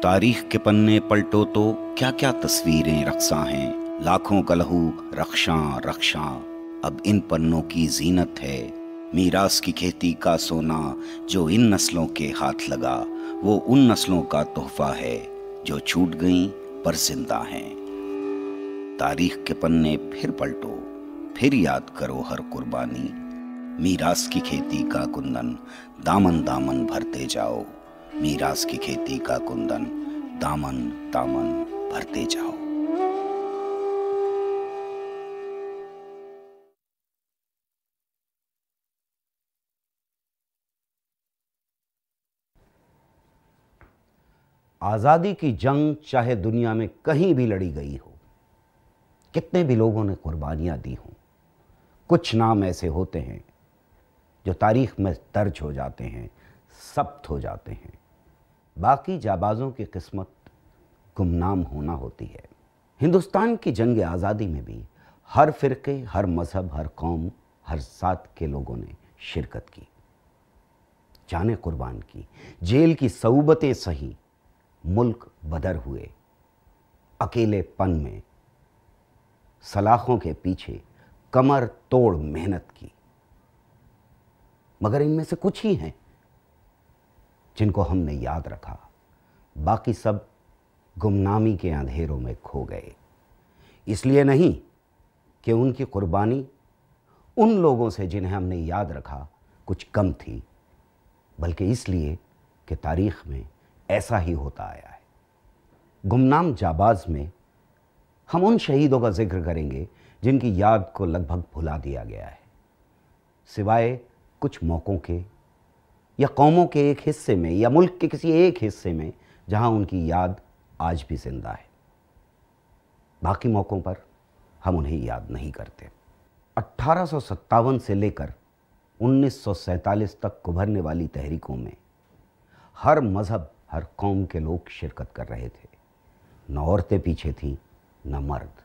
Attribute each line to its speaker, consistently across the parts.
Speaker 1: तारीख के पन्ने पलटो तो क्या क्या तस्वीरें रक्सा हैं। लाखों का लहू रक्षा रक्षा, अब इन पन्नों की जीनत है। मीरास की खेती का सोना जो इन नस्लों के हाथ लगा, वो उन नस्लों का तोहफा है जो छूट गईं पर जिंदा हैं। तारीख के पन्ने फिर पलटो, फिर याद करो हर कुर्बानी। मीरास की खेती का कुंदन दामन दामन भरते जाओ। मीरास की खेती का कुंदन दामन दामन भरते जाओ।
Speaker 2: आज़ादी की जंग चाहे दुनिया में कहीं भी लड़ी गई हो, कितने भी लोगों ने कुर्बानियां दी हों, कुछ नाम ऐसे होते हैं जो तारीख में दर्ज हो जाते हैं, सब्त हो जाते हैं। बाकी जाबाजों की किस्मत गुमनाम होना होती है। हिंदुस्तान की जंग आज़ादी में भी हर फिरके, हर मजहब, हर कौम, हर जात के लोगों ने शिरकत की, जाने कुर्बान की। जेल की सऊबतें सही, मुल्क बदर हुए। अकेलेपन में सलाखों के पीछे कमर तोड़ मेहनत की। मगर इनमें से कुछ ही हैं जिनको हमने याद रखा, बाकी सब गुमनामी के अंधेरों में खो गए। इसलिए नहीं कि उनकी कुर्बानी उन लोगों से जिन्हें हमने याद रखा कुछ कम थी, बल्कि इसलिए कि तारीख में ऐसा ही होता आया है। गुमनाम जाबाज में हम उन शहीदों का जिक्र करेंगे जिनकी याद को लगभग भुला दिया गया है, सिवाय कुछ मौकों के या कौमों के एक हिस्से में या मुल्क के किसी एक हिस्से में जहां उनकी याद आज भी जिंदा है। बाकी मौकों पर हम उन्हें याद नहीं करते। 1857 से लेकर 1947 तक उभरने वाली तहरीकों में हर मजहब, हर कौम के लोग शिरकत कर रहे थे। न औरतें पीछे थीं, न मर्द।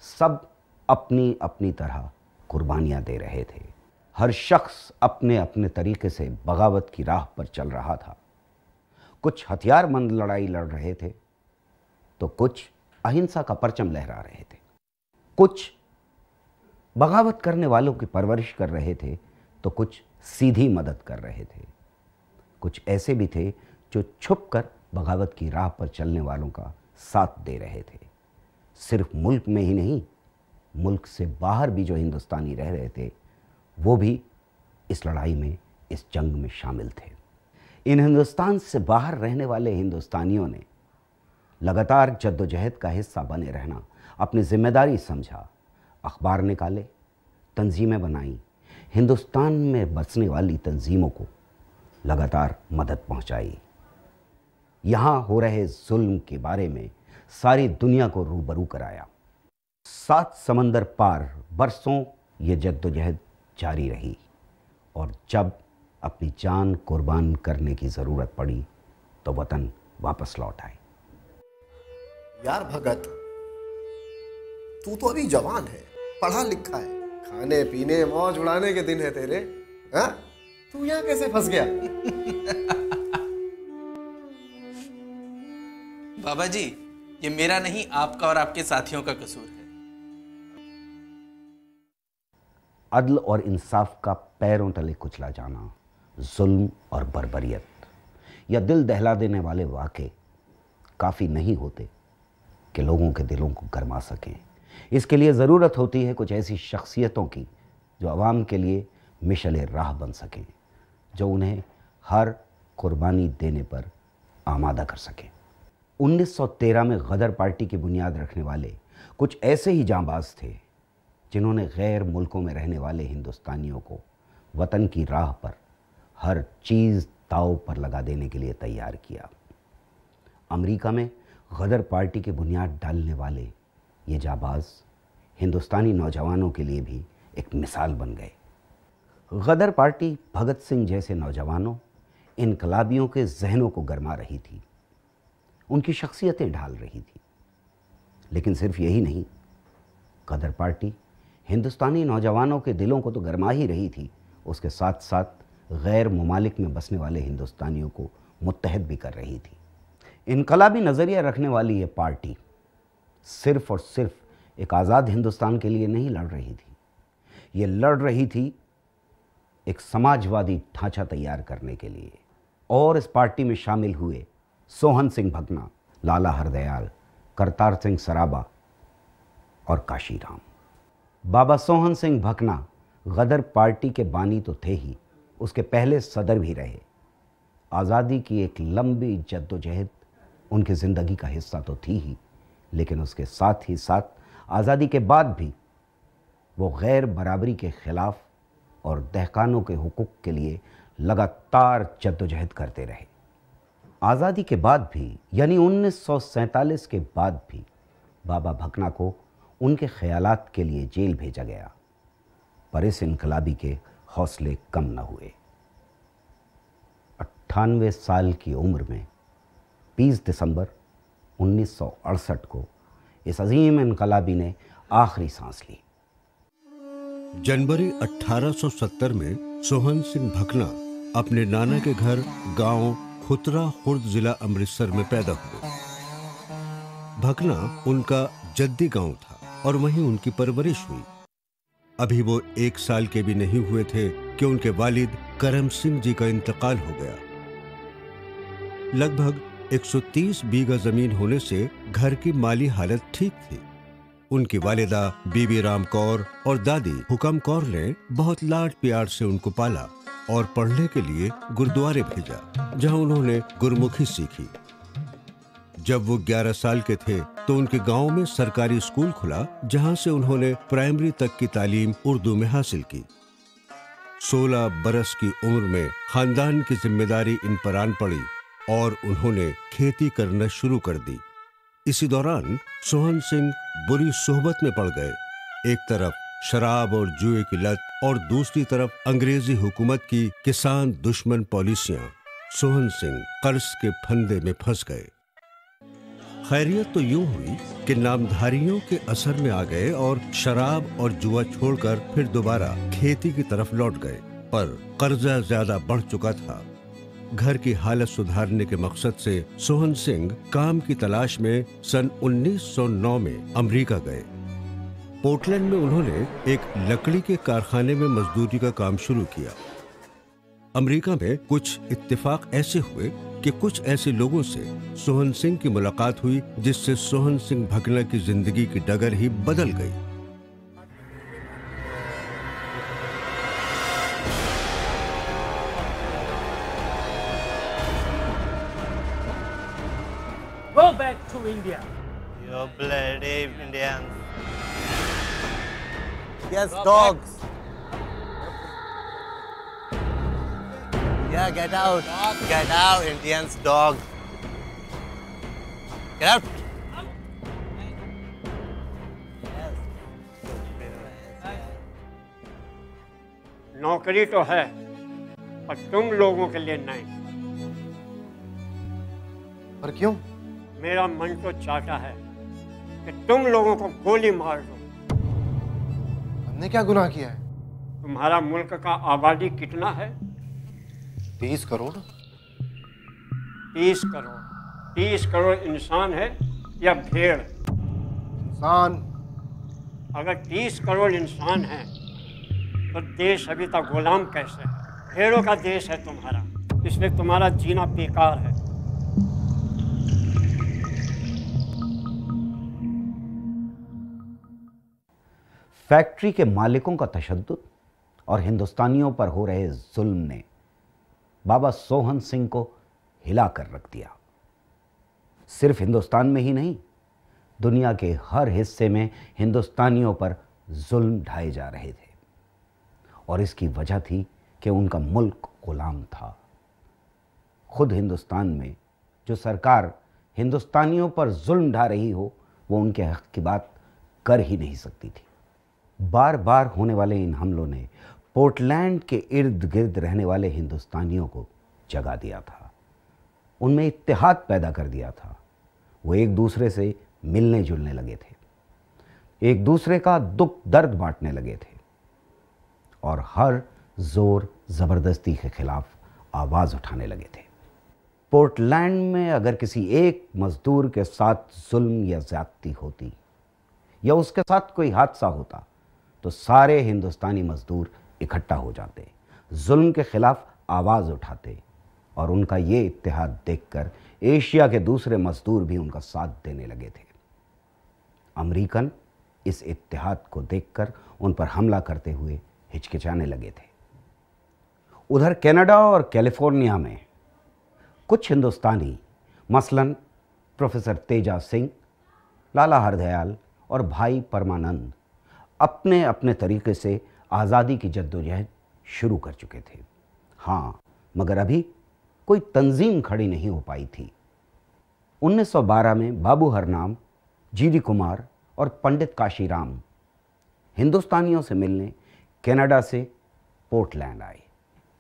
Speaker 2: सब अपनी अपनी तरह कुर्बानियां दे रहे थे। हर शख्स अपने अपने तरीके से बगावत की राह पर चल रहा था। कुछ हथियारबंद लड़ाई लड़ रहे थे तो कुछ अहिंसा का परचम लहरा रहे थे। कुछ बगावत करने वालों की परवरिश कर रहे थे तो कुछ सीधी मदद कर रहे थे। कुछ ऐसे भी थे जो छुपकर बगावत की राह पर चलने वालों का साथ दे रहे थे। सिर्फ मुल्क में ही नहीं, मुल्क से बाहर भी जो हिंदुस्तानी रह रहे थे वो भी इस लड़ाई में, इस जंग में शामिल थे। इन हिंदुस्तान से बाहर रहने वाले हिंदुस्तानियों ने लगातार जद्दोजहद का हिस्सा बने रहना अपनी जिम्मेदारी समझा। अखबार निकाले, तंजीमें बनाई, हिंदुस्तान में बसने वाली तंजीमों को लगातार मदद पहुंचाई। यहाँ हो रहे जुल्म के बारे में सारी दुनिया को रूबरू कराया। 7 समंदर पार बरसों ये जद्दोजहद जारी रही और जब अपनी जान कुर्बान करने की ज़रूरत पड़ी तो वतन वापस लौट आए।
Speaker 3: यार भगत, तू तो अभी जवान है, पढ़ा लिखा है, खाने पीने मौज उड़ाने के दिन है तेरे। हाँ? तू यहाँ कैसे फंस गया?
Speaker 4: बाबा जी, ये मेरा नहीं, आपका और आपके साथियों का कसूर है।
Speaker 2: अदल और इंसाफ का पैरों तले कुचला जाना, जुल्म और बर्बरियत या दिल दहला देने वाले वाक़े काफ़ी नहीं होते कि लोगों के दिलों को गरमा सकें। इसके लिए ज़रूरत होती है कुछ ऐसी शख्सियतों की जो आवाम के लिए मिशल राह बन सकें, जो उन्हें हर कुर्बानी देने पर आमादा कर सकें। 1913 में गदर पार्टी की बुनियाद रखने वाले कुछ ऐसे ही जांबाज थे जिन्होंने गैर मुल्कों में रहने वाले हिंदुस्तानियों को वतन की राह पर हर चीज़ दांव पर लगा देने के लिए तैयार किया। अमेरिका में गदर पार्टी की बुनियाद डालने वाले ये जाबाज हिंदुस्तानी नौजवानों के लिए भी एक मिसाल बन गए। गदर पार्टी भगत सिंह जैसे नौजवानों, इनकलाबियों के जहनों को गरमा रही थी, उनकी शख्सियतें ढाल रही थी। लेकिन सिर्फ यही नहीं, गदर पार्टी हिंदुस्तानी नौजवानों के दिलों को तो गरमा ही रही थी, उसके साथ साथ गैर ममालिक में बसने वाले हिंदुस्तानियों को मुत्तहद भी कर रही थी। इनकलाबी नज़रिया रखने वाली ये पार्टी सिर्फ और सिर्फ एक आज़ाद हिंदुस्तान के लिए नहीं लड़ रही थी, ये लड़ रही थी एक समाजवादी ढांचा तैयार करने के लिए। और इस पार्टी में शामिल हुए सोहन सिंह भकना, लाला हरदयाल, करतार सिंह सराबा और काशीराम। बाबा सोहन सिंह भकना गदर पार्टी के बानी तो थे ही, उसके पहले सदर भी रहे। आज़ादी की एक लंबी जद्दोजहद उनकी ज़िंदगी का हिस्सा तो थी ही, लेकिन उसके साथ ही साथ आज़ादी के बाद भी वो गैर बराबरी के ख़िलाफ़ और दहकानों के हुकूक के लिए लगातार जद्दोजहद करते रहे। आज़ादी के बाद भी, यानी 1947 के बाद भी, बाबा भकना को उनके ख़यालात के लिए जेल भेजा गया, पर इस इनकलाबी के हौसले कम न हुए। 98 साल की उम्र में 20 दिसंबर 1968 को इस अजीम इनकलाबी ने आखिरी सांस ली।
Speaker 5: जनवरी 1870 में सोहन सिंह भकना अपने नाना के घर गांव खुतरा खुर्द जिला अमृतसर में पैदा हुए। भकना उनका जद्दी गांव था और वहीं उनकी परवरिश हुई। अभी वो 1 साल के भी नहीं हुए थे कि उनके वालिद करम सिंह जी का इंतकाल हो गया। लगभग 130 बीघा जमीन होने से घर की माली हालत ठीक थी। उनकी वालिदा बीबी राम कौर और दादी हुकम कौर ने बहुत लाड प्यार से उनको पाला और पढ़ने के लिए गुरुद्वारे भेजा, जहां उन्होंने गुरमुखी सीखी। जब वो 11 साल के थे तो उनके गांव में सरकारी स्कूल खुला, जहां से उन्होंने प्राइमरी तक की तालीम उर्दू में हासिल की। 16 बरस की उम्र में खानदान की जिम्मेदारी इन पर आन पड़ी और उन्होंने खेती करना शुरू कर दी। इसी दौरान सोहन सिंह बुरी सोहबत में पड़ गए। एक तरफ शराब और जुए की लत और दूसरी तरफ अंग्रेजी हुकूमत की किसान दुश्मन पॉलिसियां। सोहन सिंह कर्ज के फंदे में फंस गए। खैरियत तो यूं हुई कि नामधारियों के असर में आ गए और शराब और जुआ छोड़कर फिर दोबारा खेती की तरफ लौट गए, पर कर्जा ज्यादा बढ़ चुका था। घर की हालत सुधारने के मकसद से सोहन सिंह काम की तलाश में सन 1909 में अमेरिका गए। पोर्टलैंड में उन्होंने एक लकड़ी के कारखाने में मजदूरी का काम शुरू किया। अमेरिका में कुछ इत्तेफाक ऐसे हुए कि कुछ ऐसे लोगों से सोहन सिंह की मुलाकात हुई जिससे सोहन सिंह भकना की जिंदगी की डगर ही बदल गई।
Speaker 6: Go back to India.
Speaker 7: You bloody Indians.
Speaker 3: Yes, dogs.
Speaker 7: Yeah, get out. Get out, Indians, dog. Get out.
Speaker 6: नौकरी तो है, पर तुम लोगों के लिए नहीं।
Speaker 3: पर क्यों?
Speaker 6: मेरा मन तो चाहता है कि तुम लोगों को गोली मार दो।
Speaker 3: हमने क्या गुनाह किया है?
Speaker 6: तुम्हारा मुल्क का आबादी कितना है?
Speaker 3: 30 करोड़।
Speaker 6: 30 करोड़। 30 करोड़ इंसान है या भेड़?
Speaker 3: इंसान।
Speaker 6: अगर 30 करोड़ इंसान हैं तो देश अभी तक गुलाम कैसे है? भेड़ों का देश है तुम्हारा, इसलिए तुम्हारा जीना बेकार है।
Speaker 2: फैक्ट्री के मालिकों का तशद्दुद और हिंदुस्तानियों पर हो रहे जुल्म ने बाबा सोहन सिंह को हिला कर रख दिया। सिर्फ हिंदुस्तान में ही नहीं, दुनिया के हर हिस्से में हिंदुस्तानियों पर जुल्म ढाए जा रहे थे और इसकी वजह थी कि उनका मुल्क गुलाम था। खुद हिंदुस्तान में जो सरकार हिंदुस्तानियों पर जुल्म ढा रही हो, वो उनके हक की बात कर ही नहीं सकती थी। बार बार होने वाले इन हमलों ने पोर्टलैंड के इर्द गिर्द रहने वाले हिंदुस्तानियों को जगा दिया था, उनमें इत्तेहाद पैदा कर दिया था। वो एक दूसरे से मिलने जुलने लगे थे, एक दूसरे का दुख दर्द बांटने लगे थे और हर जोर ज़बरदस्ती के खिलाफ आवाज़ उठाने लगे थे। पोर्टलैंड में अगर किसी एक मजदूर के साथ जुल्म या ज्यादती होती या उसके साथ कोई हादसा होता तो सारे हिंदुस्तानी मजदूर इकट्ठा हो जाते, जुल्म के खिलाफ आवाज़ उठाते और उनका ये इत्तेहाद देखकर एशिया के दूसरे मजदूर भी उनका साथ देने लगे थे। अमेरिकन इस इत्तेहाद को देखकर उन पर हमला करते हुए हिचकिचाने लगे थे। उधर कनाडा और कैलिफोर्निया में कुछ हिंदुस्तानी, मसलन प्रोफेसर तेजा सिंह, लाला हरदयाल और भाई परमानंद, अपने अपने तरीके से आज़ादी की जद्दोजहद शुरू कर चुके थे। हाँ, मगर अभी कोई तंजीम खड़ी नहीं हो पाई थी। 1912 में बाबू हरनाम, जीडी कुमार और पंडित काशीराम हिंदुस्तानियों से मिलने कनाडा से पोर्टलैंड आए।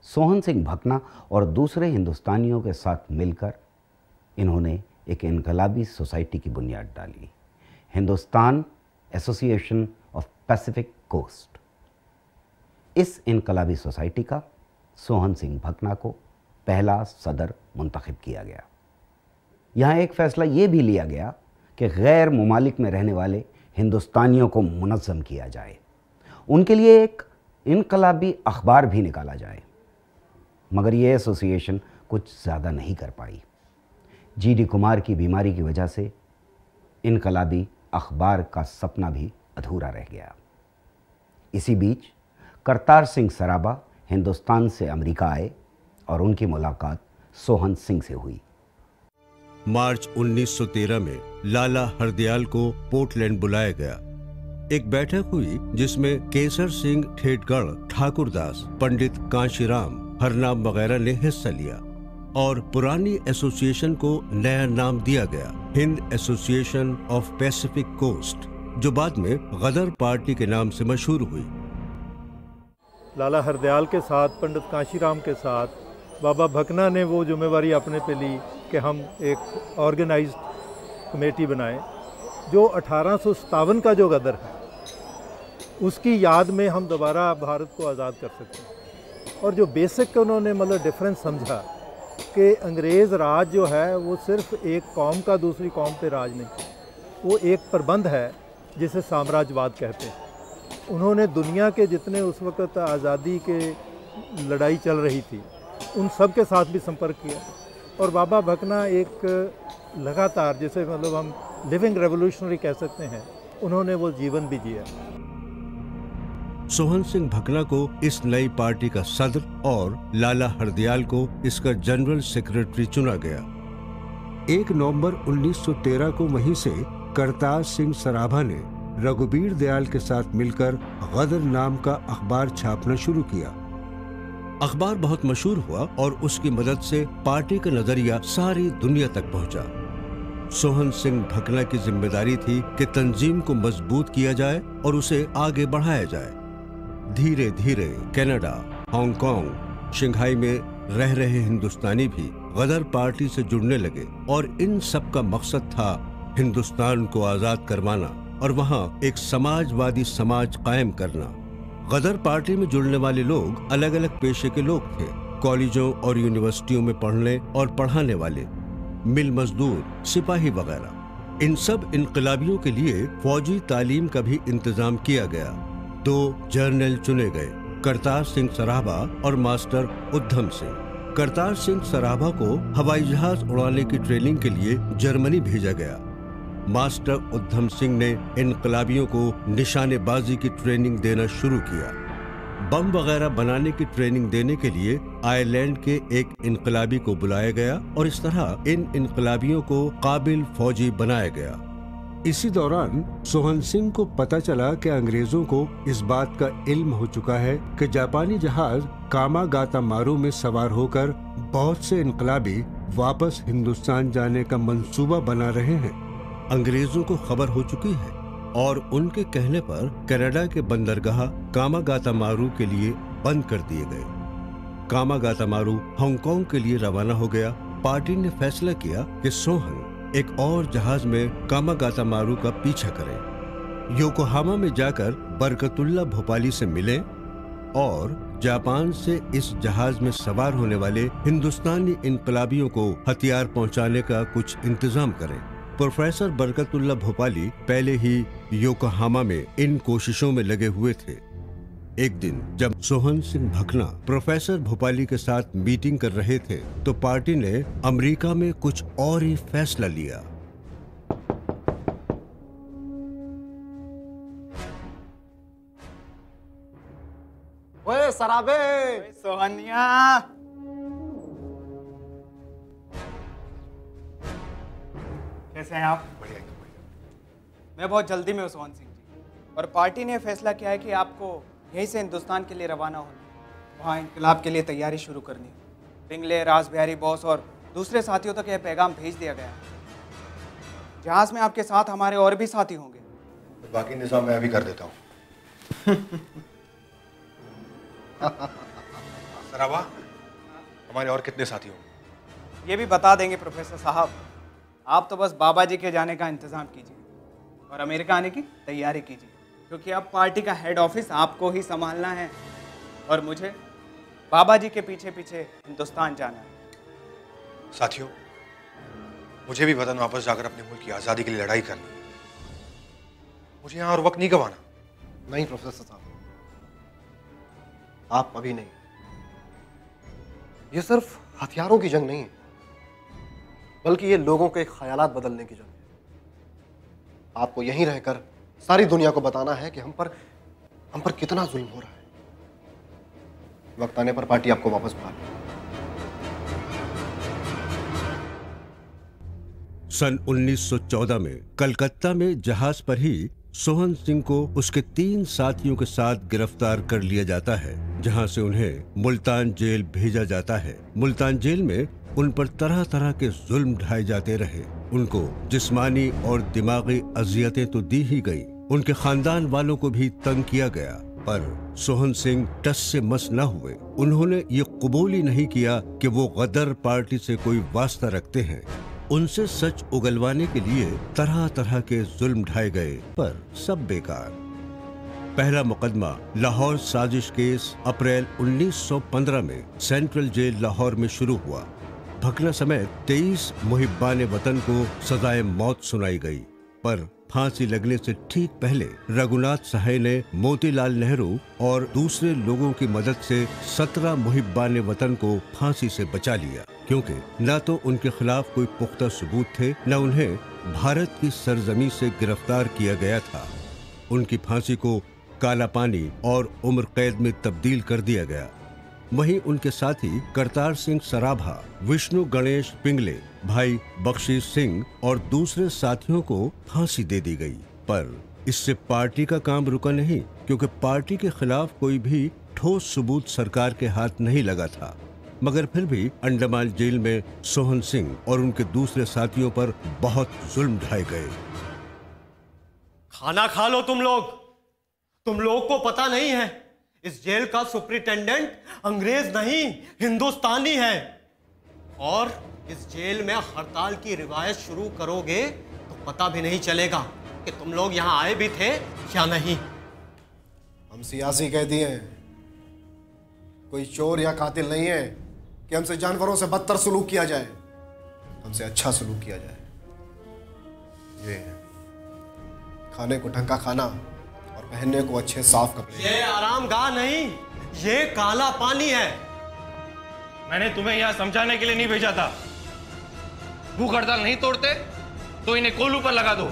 Speaker 2: सोहन सिंह भकना और दूसरे हिंदुस्तानियों के साथ मिलकर इन्होंने एक इनकलाबी सोसाइटी की बुनियाद डाली, Hindustan association of Pacific Coast. इस इनकलाबी सोसाइटी का सोहन सिंह भकना को पहला सदर मुंतखब किया गया। यहाँ एक फ़ैसला ये भी लिया गया कि गैर मुमालिक में रहने वाले हिंदुस्तानियों को मुनज़्ज़म किया जाए, उनके लिए एक इनकलाबी अखबार भी निकाला जाए। मगर ये एसोसिएशन कुछ ज़्यादा नहीं कर पाई। जीडी कुमार की बीमारी की वजह से इनकलाबी अखबार का सपना भी अधूरा रह गया। इसी बीच करतार सिंह सराबा हिंदुस्तान से अमेरिका आए और उनकी मुलाकात सोहन सिंह से हुई।
Speaker 5: मार्च 1913 में लाला हरदयाल को पोर्टलैंड बुलाया गया। एक बैठक हुई जिसमें केसर सिंह ठेठगढ़, ठाकुरदास, पंडित कांशीराम, हरनाम वगैरह ने हिस्सा लिया और पुरानी एसोसिएशन को नया नाम दिया गया, Hind association of Pacific Coast, जो बाद में गदर पार्टी के नाम से मशहूर हुई।
Speaker 8: लाला हरदयाल के साथ, पंडित कांशीराम के साथ बाबा भकना ने वो जिम्मेवारी अपने पे ली कि हम एक ऑर्गेनाइज्ड कमेटी बनाएं जो 1857 का जो गदर है उसकी याद में हम दोबारा भारत को आज़ाद कर सकें। और जो बेसिक उन्होंने मतलब डिफरेंस समझा कि अंग्रेज़ राज जो है वो सिर्फ एक कौम का दूसरी कौम पे राज नहीं, वो एक प्रबंध है जिसे साम्राज्यवाद कहते हैं। उन्होंने दुनिया के जितने उस वक़्त आज़ादी के लड़ाई चल रही थी उन सब के साथ भी संपर्क किया और बाबा भकना एक लगातार, जैसे मतलब हम लिविंग रेवोल्यूशनरी कह सकते हैं, उन्होंने वो जीवन भी जिया।
Speaker 5: सोहन सिंह भकना को इस नई पार्टी का सदर और लाला हरदयाल को इसका जनरल सेक्रेटरी चुना गया। 1 नवंबर 1913 को वहीं से करतार सिंह सराभा ने रघुबीर दयाल के साथ मिलकर गदर नाम का अखबार छापना शुरू किया। अखबार बहुत मशहूर हुआ और उसकी मदद से पार्टी का नजरिया सारी दुनिया तक पहुंचा। सोहन सिंह भकना की जिम्मेदारी थी कि तंजीम को मजबूत किया जाए और उसे आगे बढ़ाया जाए। धीरे धीरे कनाडा, हांगकांग, शंघाई में रह रहे हिंदुस्तानी भी गदर पार्टी से जुड़ने लगे और इन सब का मकसद था हिंदुस्तान को आजाद करवाना और वहाँ एक समाजवादी समाज कायम करना। गदर पार्टी में जुड़ने वाले लोग अलग अलग पेशे के लोग थे, कॉलेजों और यूनिवर्सिटियों में पढ़ने और पढ़ाने वाले, मिल मजदूर, सिपाही वगैरह। इन सब इनकलाबियों के लिए फौजी तालीम का भी इंतजाम किया गया। 2 जर्नल चुने गए, करतार सिंह सराभा और मास्टर उद्धम सिंह। करतार सिंह सराभा को हवाई जहाज उड़ाने की ट्रेनिंग के लिए जर्मनी भेजा गया। मास्टर उद्धम सिंह ने इनकलाबियों को निशानेबाजी की ट्रेनिंग देना शुरू किया। बम वगैरह बनाने की ट्रेनिंग देने के लिए आयरलैंड के एक इनकलाबी को बुलाया गया और इस तरह इन इनकलाबियों को काबिल फौजी बनाया गया। इसी दौरान सोहन सिंह को पता चला कि अंग्रेजों को इस बात का इल्म हो चुका है कि जापानी जहाज कामागातामारू में सवार होकर बहुत से इनकलाबी वापस हिंदुस्तान जाने का मंसूबा बना रहे हैं। अंग्रेजों को खबर हो चुकी है और उनके कहने पर कनाडा के बंदरगाह कामागातामारू के लिए बंद कर दिए गए। कामागातामारू हांगकांग के लिए रवाना हो गया। पार्टी ने फैसला किया कि सोहन एक और जहाज में कामागातामारू का पीछा करें, योकोहामा में जाकर बरकतुल्ला भोपाली से मिले और जापान से इस जहाज में सवार होने वाले हिंदुस्तानी इनकलाबियों को हथियार पहुंचाने का कुछ इंतजाम करें। प्रोफेसर बरकतुल्लाह भोपाली पहले ही योकोहामा में इन कोशिशों में लगे हुए थे। एक दिन जब सोहन सिंह भकना प्रोफेसर भोपाली के साथ मीटिंग कर रहे थे तो पार्टी ने अमेरिका में कुछ और ही फैसला लिया।
Speaker 3: ओए सराबे,
Speaker 9: सोहनिया, कैसे हैं आप?
Speaker 3: बढ़िया।
Speaker 9: मैं बहुत जल्दी में हूँ सोहन सिंह जी, और पार्टी ने फैसला किया है कि आपको यहीं से हिंदुस्तान के लिए रवाना होना है। वहाँ इंकलाब के लिए तैयारी शुरू करनी है। पिंगले, रासबिहारी बोस और दूसरे साथियों तक यह पैगाम भेज दिया गया है। जहाज में आपके साथ हमारे और भी साथी होंगे।
Speaker 3: तो बाकी निजाम मैं अभी कर देता हूँ। सराबा, हमारे और कितने साथी होंगे?
Speaker 9: ये भी बता देंगे प्रोफेसर साहब। आप तो बस बाबा जी के जाने का इंतज़ाम कीजिए और अमेरिका आने की तैयारी कीजिए, क्योंकि अब पार्टी का हेड ऑफिस आपको ही संभालना है और मुझे बाबा जी के पीछे पीछे हिंदुस्तान जाना है।
Speaker 3: साथियों, मुझे भी वतन वापस जाकर अपने मुल्क की आज़ादी के लिए लड़ाई करनी है। मुझे यहाँ और वक्त नहीं गंवाना। नहीं प्रोफेसर साहब, आप अभी नहीं। ये सिर्फ हथियारों की जंग नहीं है, बल्कि ये लोगों के ख्यालात बदलने की जंग है। आपको यहीं रहकर सारी दुनिया को बताना है कि हम पर कितना जुल्म हो रहा है। वक्त आने पर पार्टी आपको वापस बुला लेगी।
Speaker 5: सन 1914 में कलकत्ता में जहाज पर ही सोहन सिंह को उसके 3 साथियों के साथ गिरफ्तार कर लिया जाता है, जहां से उन्हें मुल्तान जेल भेजा जाता है। मुल्तान जेल में उन पर तरह तरह के जुल्म ढाए जाते रहे। उनको जिस्मानी और दिमागी अजियतें तो दी ही गई, उनके खानदान वालों को भी तंग किया गया, पर सोहन सिंह टस से मस न हुए। उन्होंने ये कबूल ही नहीं किया कि वो गदर पार्टी से कोई वास्ता रखते हैं। उनसे सच उगलवाने के लिए तरह तरह के जुल्म ढाए गए, पर सब बेकार। पहला मुकदमा लाहौर साजिश केस अप्रैल 1915 में सेंट्रल जेल लाहौर में शुरू हुआ। भकना समेत 23 मुहिब्बान वतन को सजाए मौत सुनाई गई, पर फांसी लगने से ठीक पहले रघुनाथ सहाय ने मोतीलाल नेहरू और दूसरे लोगों की मदद से 17 मुहिब्बान वतन को फांसी से बचा लिया, क्योंकि न तो उनके खिलाफ कोई पुख्ता सबूत थे, न उन्हें भारत की सरजमी से गिरफ्तार किया गया था। उनकी फांसी को काला पानी और उम्र कैद में तब्दील कर दिया गया। वहीं उनके साथी करतार सिंह सराभा, विष्णु गणेश पिंगले, भाई बख्शीश सिंह और दूसरे साथियों को फांसी दे दी गई। पर इससे पार्टी का काम रुका नहीं, क्योंकि पार्टी के खिलाफ कोई भी ठोस सबूत सरकार के हाथ नहीं लगा था। मगर फिर भी अंडमान जेल में सोहन सिंह और उनके दूसरे साथियों पर बहुत जुल्म ढाए गए।
Speaker 10: खाना खा लो तुम लोग को पता नहीं है, इस जेल का सुपरिटेंडेंट अंग्रेज नहीं हिंदुस्तानी है, और इस जेल में हड़ताल की रिवायत शुरू करोगे तो पता भी नहीं चलेगा कि तुम लोग यहां आए भी थे या नहीं।
Speaker 3: हम सियासी कैदी हैं, कोई चोर या कातिल नहीं है कि हमसे जानवरों से बदतर सलूक किया जाए। हमसे अच्छा सलूक किया जाए। ये खाने को ढंग का खाना और पहनने को अच्छे साफ कपड़े।
Speaker 10: ये आरामगाह नहीं, ये काला पानी है।
Speaker 11: मैंने तुम्हें यहाँ समझाने के लिए नहीं भेजा था। भूख हड़ताल नहीं तोड़ते तो इन्हें कोलू पर लगा दो।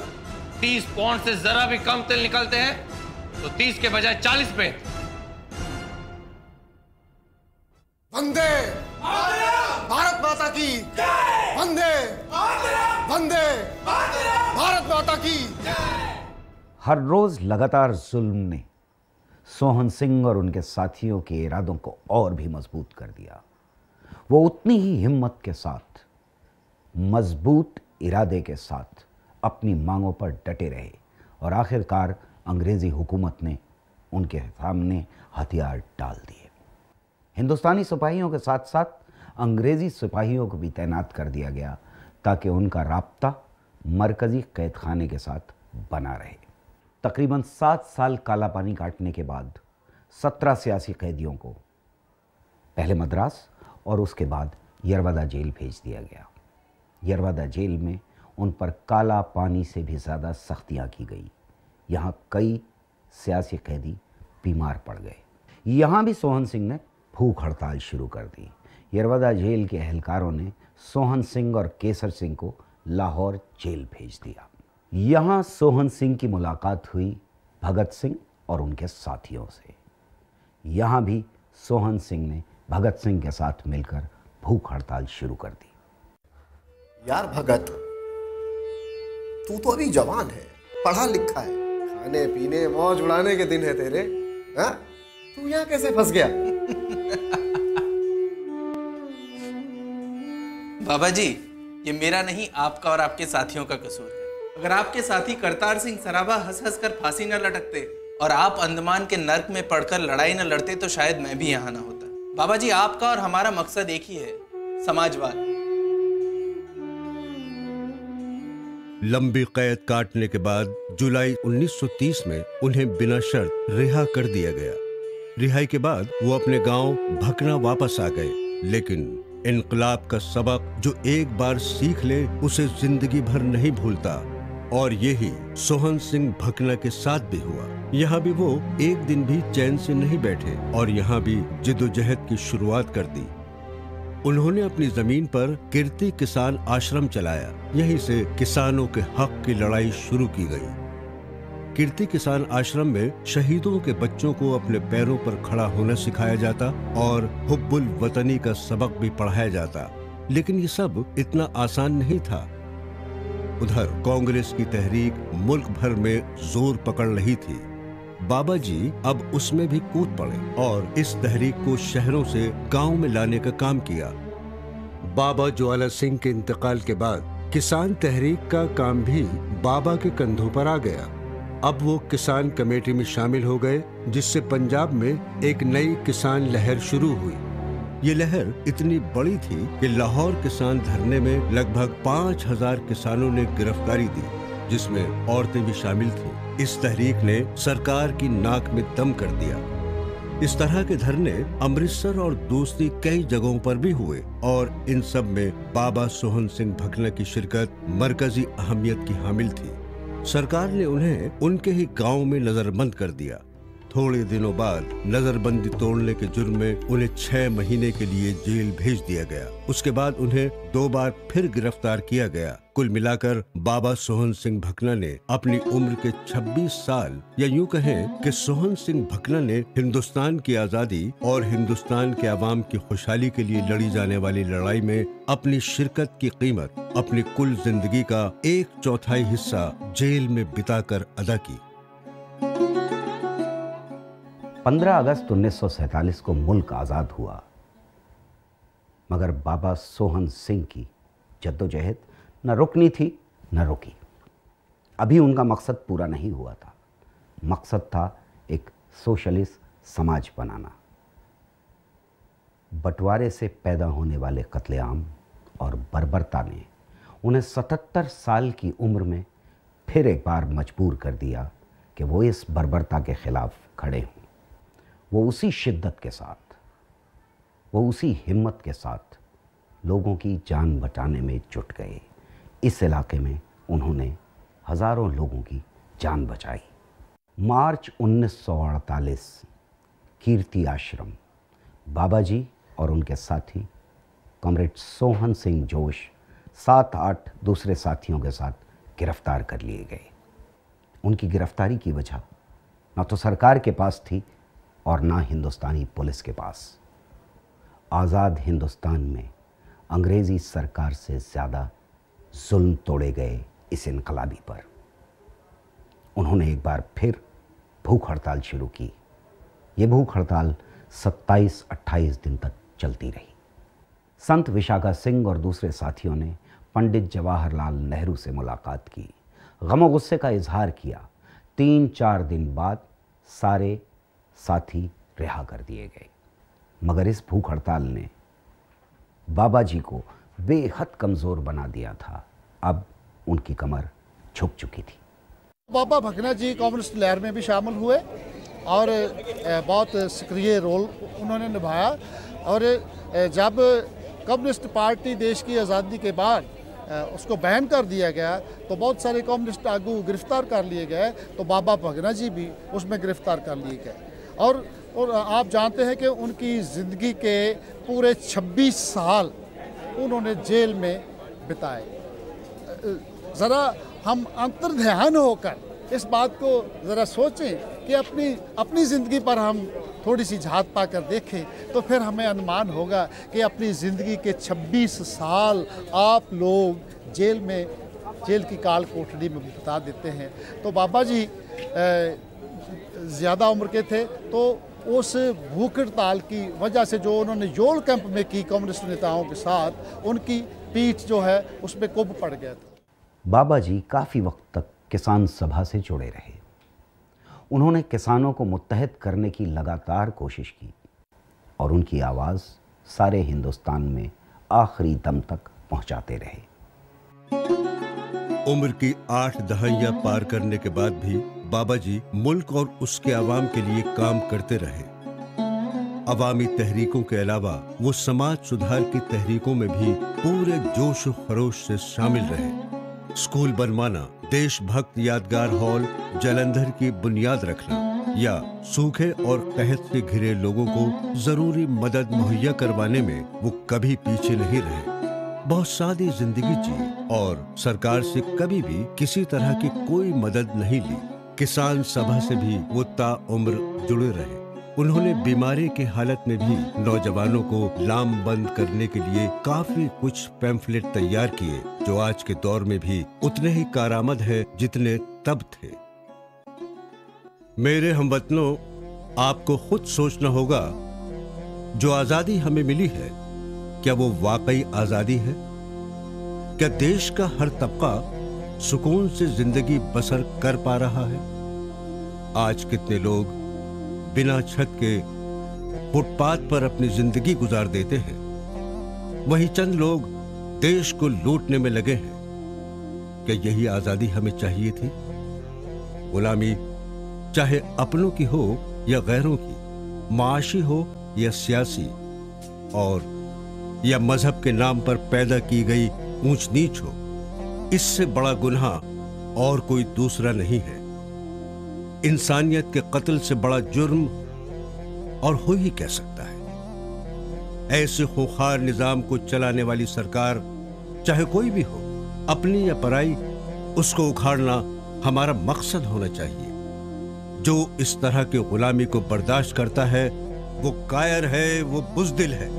Speaker 11: 30 पौंड से जरा भी कम तेल निकलते हैं तो 30 के बजाय 40 पे।
Speaker 3: वंदे भारत माता की, वंदे वंदे भारत माता की।
Speaker 2: हर रोज लगातार जुल्म ने सोहन सिंह और उनके साथियों के इरादों को और भी मजबूत कर दिया। वो उतनी ही हिम्मत के साथ, मजबूत इरादे के साथ अपनी मांगों पर डटे रहे और आखिरकार अंग्रेजी हुकूमत ने उनके सामने हथियार डाल दिए। हिंदुस्तानी सिपाहियों के साथ साथ अंग्रेजी सिपाहियों को भी तैनात कर दिया गया ताकि उनका राब्ता मरकजी कैद खाने के साथ बना रहे। तकरीबन 7 साल काला पानी काटने के बाद 17 सियासी कैदियों को पहले मद्रास और उसके बाद यरवदा जेल भेज दिया गया। यरवदा जेल में उन पर काला पानी से भी ज़्यादा सख्तियाँ की गई। यहाँ कई सियासी कैदी बीमार पड़ गए। यहाँ भी सोहन सिंह ने भूख हड़ताल शुरू कर दी। यरवदा जेल के एहलकारों ने सोहन सिंह और केसर सिंह को लाहौर जेल भेज दिया। यहाँ सोहन सिंह की मुलाकात हुई भगत सिंह और उनके साथियों से। यहाँ भी सोहन सिंह ने भगत सिंह के साथ मिलकर भूख हड़ताल शुरू कर दी।
Speaker 3: यार भगत, तू तो अभी जवान है, पढ़ा लिखा है, खाने पीने मौज उड़ाने के दिन है तेरे, हाँ? तू यहाँ कैसे फंस गया?
Speaker 4: बाबा जी, ये मेरा नहीं, आपका और आपके साथियों का कसूर है। अगर आपके साथी करतार सिंह सराभा हंस हंस कर फांसी न लटकते और आप अंडमान के नर्क में पड़कर लड़ाई न लड़ते तो शायद मैं भी यहाँ ना होता। बाबा जी, आपका और हमारा मकसद एक ही है, समाजवाद।
Speaker 5: लंबी कैद काटने के बाद जुलाई 1930 में उन्हें बिना शर्त रिहा कर दिया गया। रिहाई के बाद वो अपने गांव भकना वापस आ गए, लेकिन इनकलाब का सबक जो एक बार सीख ले उसे जिंदगी भर नहीं भूलता, और यही सोहन सिंह भकना के साथ भी हुआ। यहाँ भी वो एक दिन भी चैन से नहीं बैठे और यहाँ भी जिद्दोजहद की शुरुआत कर दी। उन्होंने अपनी जमीन पर कीर्ति किसान आश्रम चलाया। यहीं से किसानों के हक की लड़ाई शुरू की गई। कीर्ति किसान आश्रम में शहीदों के बच्चों को अपने पैरों पर खड़ा होना सिखाया जाता और हुब्बुल वतनी का सबक भी पढ़ाया जाता। लेकिन ये सब इतना आसान नहीं था। उधर कांग्रेस की तहरीक मुल्क भर में जोर पकड़ रही थी। बाबा जी अब उसमें भी कूद पड़े और इस तहरीक को शहरों से गांव में लाने का काम किया। बाबा ज्वाला सिंह के इंतकाल के बाद किसान तहरीक का काम भी बाबा के कंधों पर आ गया। अब वो किसान कमेटी में शामिल हो गए, जिससे पंजाब में एक नई किसान लहर शुरू हुई। ये लहर इतनी बड़ी थी कि लाहौर किसान धरने में लगभग 5000 किसानों ने गिरफ्तारी दी, जिसमें औरतें भी शामिल थीं। इस तहरीक ने सरकार की नाक में दम कर दिया। इस तरह के धरने अमृतसर और दूसरी कई जगहों पर भी हुए और इन सब में बाबा सोहन सिंह भकना की शिरकत मरकजी अहमियत की हामिल थी। सरकार ने उन्हें उनके ही गांव में नजरबंद कर दिया। थोड़े दिनों बाद नजरबंदी तोड़ने के जुर्म में उन्हें 6 महीने के लिए जेल भेज दिया गया। उसके बाद उन्हें 2 बार फिर गिरफ्तार किया गया। कुल मिलाकर बाबा सोहन सिंह भकना ने अपनी उम्र के 26 साल, या यूं कहें कि सोहन सिंह भकना ने हिंदुस्तान की आजादी और हिंदुस्तान के अवाम की खुशहाली के लिए लड़ी जाने वाली लड़ाई में अपनी शिरकत की कीमत अपनी कुल जिंदगी का 1/4 हिस्सा जेल में बिताकर अदा की।
Speaker 2: 15 अगस्त 1947 को मुल्क आज़ाद हुआ, मगर बाबा सोहन सिंह की जद्दोजहद न रुकनी थी न रुकी। अभी उनका मकसद पूरा नहीं हुआ था। मकसद था एक सोशलिस्ट समाज बनाना। बंटवारे से पैदा होने वाले कत्लेआम और बर्बरता ने उन्हें 77 साल की उम्र में फिर एक बार मजबूर कर दिया कि वो इस बर्बरता के खिलाफ खड़े हों। वो उसी शिद्दत के साथ, वो उसी हिम्मत के साथ लोगों की जान बचाने में जुट गए। इस इलाके में उन्होंने हज़ारों लोगों की जान बचाई। मार्च 1948 कीर्ति आश्रम बाबा जी और उनके साथी कॉमरेड सोहन सिंह जोश 7-8 दूसरे साथियों के साथ गिरफ्तार कर लिए गए। उनकी गिरफ्तारी की वजह न तो सरकार के पास थी और ना हिंदुस्तानी पुलिस के पास। आज़ाद हिंदुस्तान में अंग्रेज़ी सरकार से ज़्यादा जुल्म तोड़े गए इस इनकलाबी पर। उन्होंने एक बार फिर भूख हड़ताल शुरू की। ये भूख हड़ताल 27-28 दिन तक चलती रही। संत विशाखा सिंह और दूसरे साथियों ने पंडित जवाहरलाल नेहरू से मुलाकात की, गम गुस्से का इजहार किया। 3-4 दिन बाद सारे साथी रिहा कर दिए गए। मगर इस भूख हड़ताल ने बाबा जी को बेहद कमज़ोर बना दिया था। अब उनकी कमर झुक चुकी थी।
Speaker 12: बाबा भकना जी कम्युनिस्ट लहर में भी शामिल हुए और बहुत सक्रिय रोल उन्होंने निभाया और जब कम्युनिस्ट पार्टी देश की आज़ादी के बाद उसको बैन कर दिया गया तो बहुत सारे कम्युनिस्ट आगू गिरफ्तार कर लिए गए, तो बाबा भगना जी भी उसमें गिरफ्तार कर लिए गए। और आप जानते हैं कि उनकी ज़िंदगी के पूरे 26 साल उन्होंने जेल में बिताए। ज़रा हम अंतर्ध्यान होकर इस बात को ज़रा सोचें कि अपनी ज़िंदगी पर हम थोड़ी सी झात पाकर देखें तो फिर हमें अनुमान होगा कि अपनी ज़िंदगी के 26 साल आप लोग जेल की काल कोठरी में बिता देते हैं। तो बाबा जी ज़्यादा उम्र के थे, तो उस भूख हड़ताल की वजह से जो उन्होंने जोल कैंप में की कम्युनिस्ट नेताओं के साथ, उनकी पीठ जो है उसमें कुब पड़ गया था।
Speaker 2: बाबा जी काफ़ी वक्त तक किसान सभा से जुड़े रहे। उन्होंने किसानों को मुत्तहद करने की लगातार कोशिश की और उनकी आवाज़ सारे हिंदुस्तान में आखिरी दम तक पहुंचाते रहे।
Speaker 5: उम्र की 8 दहाइयां पार करने के बाद भी बाबा जी मुल्क और उसके अवाम के लिए काम करते रहे। अवामी तहरीकों के अलावा वो समाज सुधार की तहरीकों में भी पूरे जोश और खरोश से शामिल रहे। स्कूल बनवाना, देशभक्त यादगार हॉल, जालंधर की बुनियाद रखना या सूखे और कहत से घिरे लोगों को जरूरी मदद मुहैया करवाने में वो कभी पीछे नहीं रहे। बहुत सादी जिंदगी जी और सरकार से कभी भी किसी तरह की कोई मदद नहीं ली। किसान सभा से भी वो ताउम्र जुड़े रहे। उन्होंने बीमारी की हालत में भी नौजवानों को लामबंद करने के लिए काफी कुछ पैम्फलेट तैयार किए, जो आज के दौर में भी उतने ही कारआमद है जितने तब थे। मेरे हमवतनों, आपको खुद सोचना होगा, जो आजादी हमें मिली है, क्या वो वाकई आजादी है? क्या देश का हर तबका सुकून से जिंदगी बसर कर पा रहा है? आज कितने लोग बिना छत के फुटपाथ पर अपनी जिंदगी गुजार देते हैं, वहीं चंद लोग देश को लूटने में लगे हैं। क्या यही आजादी हमें चाहिए थी? गुलामी चाहे अपनों की हो या गैरों की, माशी हो या सियासी, और या मजहब के नाम पर पैदा की गई ऊंच नीच हो, इससे बड़ा गुनाह और कोई दूसरा नहीं है। इंसानियत के कत्ल से बड़ा जुर्म और हो ही कह सकता है। ऐसे खूंखार निजाम को चलाने वाली सरकार, चाहे कोई भी हो, अपनी या पराई, उसको उखाड़ना हमारा मकसद होना चाहिए। जो इस तरह की गुलामी को बर्दाश्त करता है वो कायर है, वो बुज़दिल है।